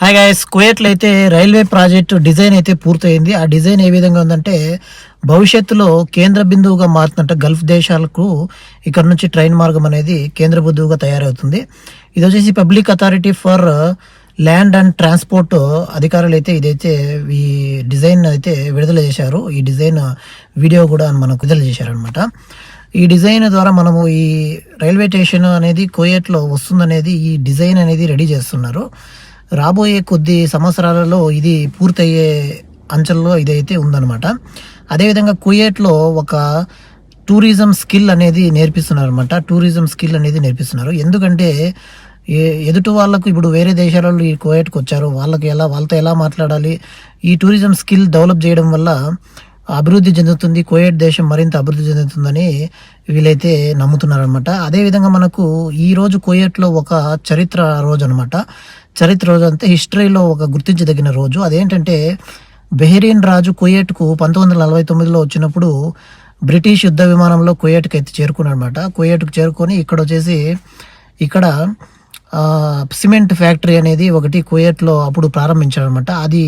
Hi guys, కువైట్లో అయితే railway project design అయితే పూర్తయింది. ఆ డిజైన్ ఏ విధంగా ఉందంటే భవిష్యత్తులో కేంద్ర బిందువుగా మారుతుందంట. గల్ఫ్ దేశాలకు ఇక్కడ నుంచి ట్రైన్ మార్గం అనేది కేంద్ర బిందువుగా తయారవుతుంది. ఇది వచ్చేసి public authority for land and transport అధికారులు అయితే ఇదైతే ఈ డిజైన్ అయితే విడుదల చేశారు. ఈ డిజైన్ వీడియో కూడా మనకు విడుదల చేశారనమాట. ఈ డిజైన్ ద్వారా మనము ఈ రైల్వే స్టేషన్ అనేది కువైట్లో వస్తుందనేది ఈ డిజైన్ అనేది రెడీ చేస్తున్నారు. రాబోయే కొద్ది సంవత్సరాలలో ఇది పూర్తయ్యే అంచెల్లో ఇదైతే ఉందన్నమాట. అదేవిధంగా కువైట్లో ఒక టూరిజం స్కిల్ అనేది నేర్పిస్తున్నారు అనమాట. టూరిజం స్కిల్ అనేది నేర్పిస్తున్నారు. ఎందుకంటే ఎదుటి వాళ్ళకు ఇప్పుడు వేరే దేశాలలో ఈ కువైట్కి వచ్చారు, వాళ్ళతో ఎలా మాట్లాడాలి, ఈ టూరిజం స్కిల్ డెవలప్ చేయడం వల్ల అభివృద్ధి చెందుతుంది, కువైట్ దేశం మరింత అభివృద్ధి చెందుతుందని వీళ్ళైతే నమ్ముతున్నారనమాట. అదేవిధంగా మనకు ఈరోజు కువైట్లో ఒక చరిత్ర రోజు అనమాట. చరిత్ర రోజు అంటే హిస్టరీలో ఒక గుర్తించదగిన రోజు. అదేంటంటే బెహ్రీన్ రాజు కువైట్కు 1949లో వచ్చినప్పుడు బ్రిటిష్ యుద్ధ విమానంలో కువైట్కి అయితే చేరుకున్నారనమాట. కువైట్కు చేరుకొని ఇక్కడ సిమెంట్ ఫ్యాక్టరీ అనేది ఒకటి కువైట్లో అప్పుడు ప్రారంభించారనమాట. అది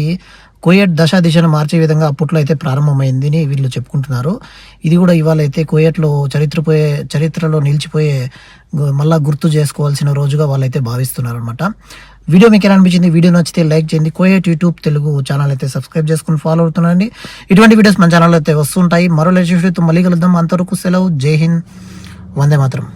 కువైట్ దిశను మార్చే విధంగా అప్పట్లో అయితే ప్రారంభమైంది అని వీళ్ళు చెప్పుకుంటున్నారు. ఇది కూడా ఇవాళ అయితే కువైట్లో చరిత్రలో నిలిచిపోయే మళ్ళా గుర్తు చేసుకోవాల్సిన రోజుగా వాళ్ళైతే భావిస్తున్నారు అనమాట. వీడియో మీకు ఎలా అనిపించింది? వీడియో నచ్చితే లైక్ చేయండి. కువైట్ యూట్యూబ్ తెలుగు ఛానల్ అయితే సబ్స్క్రైబ్ చేసుకుని ఫాలో అవుతున్నాండి. ఇటువంటి వీడియోస్ మన ఛానల్ అయితే వస్తుంటాయి. మరో లేటెస్ట్ మళ్ళీ కలుద్దాం. అంతవరకు సెలవు. జై హింద్, వందే మాతరం.